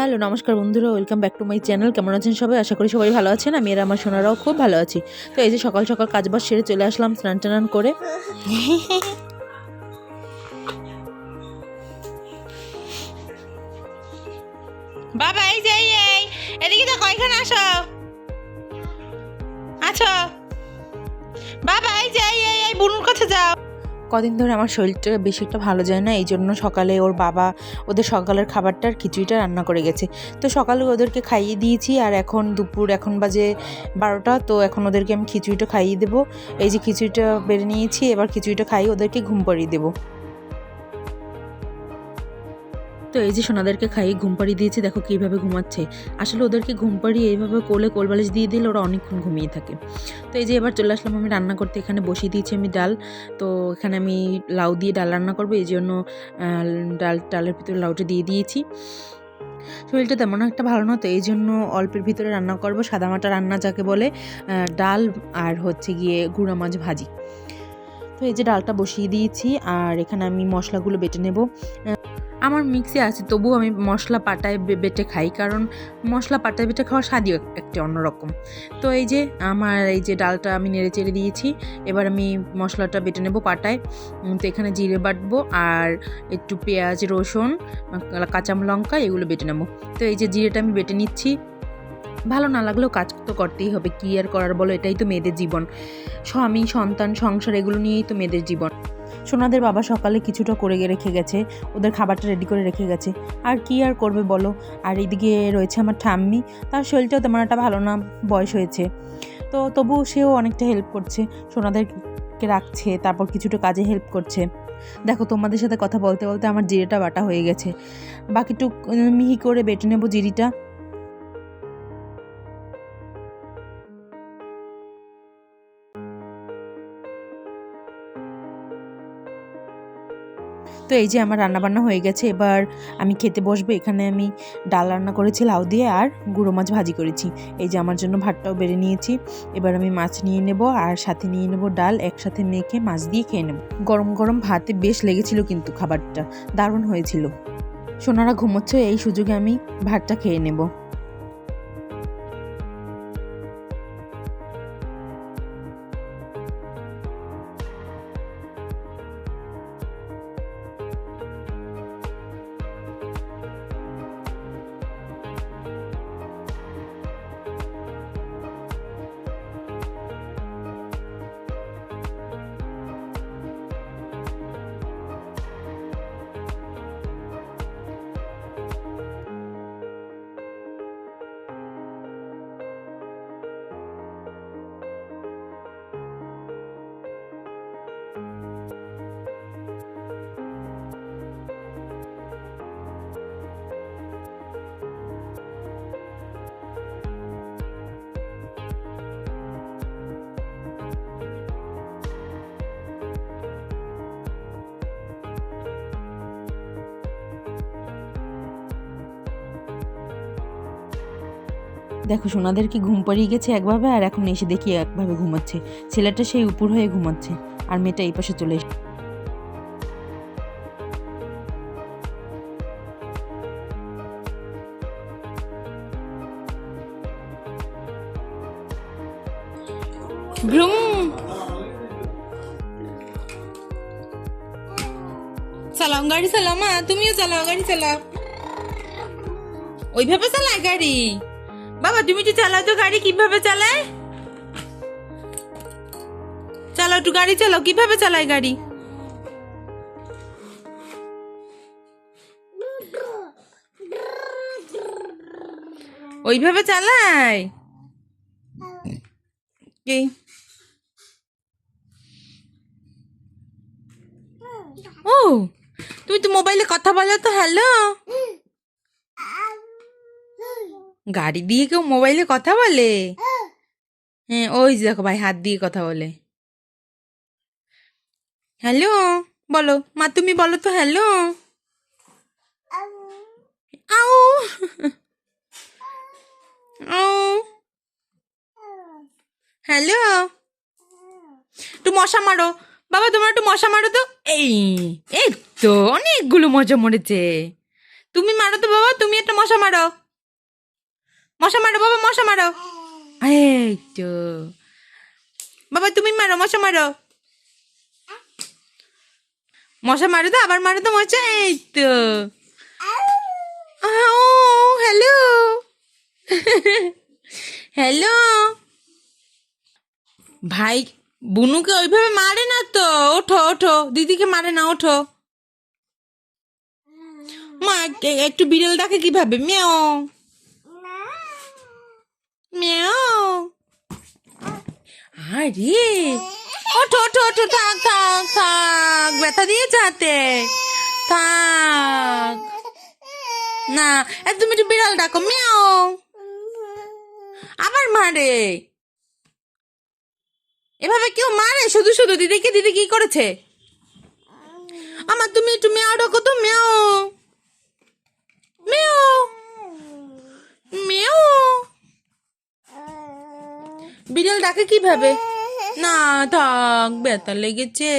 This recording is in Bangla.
হ্যালো নমস্কার বন্ধুরা, welcome back to my channel. কেমন আছেন সবাই? আশা করি সবাই ভালো আছেন। আমি আর আমার সোনারাও খুব ভালো আছি। তো এই যে সকাল সকাল কাজবাজ সেরে চলে আসলাম স্নান টান করে। বাবা এই যে এই এদিকে তো কয়খান আসো আছো বাবা এই যে এই বুনুর কাছে যাও। কদিন ধরে আমার শরীরটা বেশি একটা ভালো যায় না, এই জন্য সকালে ওর বাবা ওদের সকালের খাবারটার খিচুড়িটা রান্না করে গেছে। তো সকালে ওদেরকে খাইয়ে দিয়েছি, আর এখন দুপুর এখন বাজে 12টা। তো এখন ওদেরকে আমি খিচুড়িটা খাইয়ে দেবো। এই যে খিচুড়িটা বেড়ে নিয়েছি, এবার খিচুড়িটা খাইয়ে ওদেরকে ঘুম পাড়িয়ে দেবো। তো এই যে সোনাদেরকে খাইয়ে ঘুম পাড়িয়ে দিয়েছি, দেখো কীভাবে ঘুমাচ্ছে। আসলে ওদেরকে ঘুম পাড়িয়ে এইভাবে কোলে কোলবালিশ দিয়ে দিলে ওরা অনেকক্ষণ ঘুমিয়ে থাকে। তো এই যে এবার চলে আসলাম আমি রান্না করতে। এখানে বসিয়ে দিয়েছি আমি ডাল। তো এখানে আমি লাউ দিয়ে ডাল রান্না করবো, এই জন্য ডালের ভিতরে লাউটা দিয়ে দিয়েছি। শরীরটা তেমন একটা ভালো না, তো এই জন্য অল্পের ভিতরে রান্না করবো। সাদামাটা রান্না যাকে বলে, ডাল আর হচ্ছে গিয়ে গুঁড়া মাছ ভাজি। তো এই যে ডালটা বসিয়ে দিয়েছি, আর এখানে আমি মশলাগুলো বেটে নেব। আমার মিক্সি আছে, তবুও আমি মশলা পাটায় বেটে খাই, কারণ মশলা পাটায় বেটে খাওয়ার স্বাদই একটা অন্যরকম। তো এই যে আমার এই যে ডালটা আমি নেড়ে চেড়ে দিয়েছি, এবার আমি মশলাটা বেটে নেব পাটায়। তো এখানে জিরে বাটবো আর একটু পেঁয়াজ, রসুন, কাঁচা লঙ্কা এগুলো বেটে নেব। তো এই যে জিরেটা আমি বেটে নিচ্ছি। ভালো না লাগলেও কাজ তো করতেই হবে, কী আর করার বলো, এটাই তো মেয়েদের জীবন। স্বামী, সন্তান, সংসার এগুলো নিয়েই তো মেয়েদের জীবন। সোনাদের বাবা সকালে কিছুটা করে রেখে গেছে, ওদের খাবারটা রেডি করে রেখে গেছে। আর কি আর করবে বলো। আর এইদিকে রয়েছে আমার ঠাম্মি, তার শরীরটাও তেমন একটা ভালো না, বয়স হয়েছে। তো তবু সেও অনেকটা হেল্প করছে, সোনাদেরকে রাখছে, তারপর কিছুটা কাজে হেল্প করছে। দেখো তোমাদের সাথে কথা বলতে বলতে আমার জিরেটা বাটা হয়ে গেছে, বাকিটুক মিহি করে বেটে নেবো জিরিটা। তো এই যে আমার রান্নাবান্না হয়ে গেছে, এবার আমি খেতে বসবো। এখানে আমি ডাল রান্না করেছি লাউ দিয়ে, আর গুঁড়ো মাছ ভাজি করেছি। এই যে আমার জন্য ভাতটাও বেড়ে নিয়েছি। এবার আমি মাছ নিয়ে নেব, আর সাথে নিয়ে নেব ডাল, একসাথে মেখে মাছ দিয়ে খেয়ে নেব। গরম গরম ভাতে বেশ লেগেছিল, কিন্তু খাবারটা দারুণ হয়েছিল। সোনারা ঘুমোচ্ছে, এই সুযোগে আমি ভাতটা খেয়ে নেব। দেখো সোনাদেরকে ঘুম পাড়িয়ে গেছে একভাবে, আর এখন এসে দেখি একভাবে ঘুমাচ্ছে। ছেলেটা সেই উপর হয়ে ঘুমাচ্ছে, আর মেয়েটা এই পাশে চলে এসে। ঘুম চালাও, গাড়ি চালাও মা, তুমিও চালাও, গাড়ি চালাও। ওইভাবে চালায় গাড়ি? বাবা তুমি একটু চালাও তো গাড়ি, কিভাবে চালায়? চালাও একটু গাড়ি, চালাও, কিভাবে চালায় গাড়ি? ওইভাবে চালায় কি? ও তুমি তো মোবাইলে কথা বলো তো। হ্যালো, গাড়ি দিয়ে কেউ মোবাইলে কথা বলে? হ্যাঁ, ওই যে দেখো ভাই হাত দিয়ে কথা বলে। হ্যালো বলো মা, তুমি বলো তো হ্যালো। আউ আউ হ্যালো, একটু মশা মারো বাবা, তোমার একটু মশা মারো তো। এই এই তো অনেকগুলো মশা মরেছে। তুমি মারো তো বাবা, তুমি একটা মশা মারো, মশা মারো বাবা, মশা মারো। এই তো বাবা, তুমি মারো, মশা মারো, মশা মারো তো, আবার মারো তো মশা। এই তো হ্যালো, হ্যালো। ভাই বুনুকে ওইভাবে মারে না তো, ওঠো ওঠো, দিদিকে মারে না, ওঠো। মা একটু বিড়াল ডাকে কিভাবে? মেও মেও। আরে ওঠো ওঠো ওঠো, থাক থাক থাক, ব্যথা দিয়েছে হাতে, থাক না। তুমি একটু বিড়াল ডাকো, মেও। আবার মারে, এভাবে কেউ মারে শুধু শুধু? দিদিকে, দিদি কি করেছে? আমার তুমি একটু মেও ডাকো তো, মেও মেও মেও। বিড়াল ডাকে কিভাবে? না থাক, ব্যথা লেগেছে।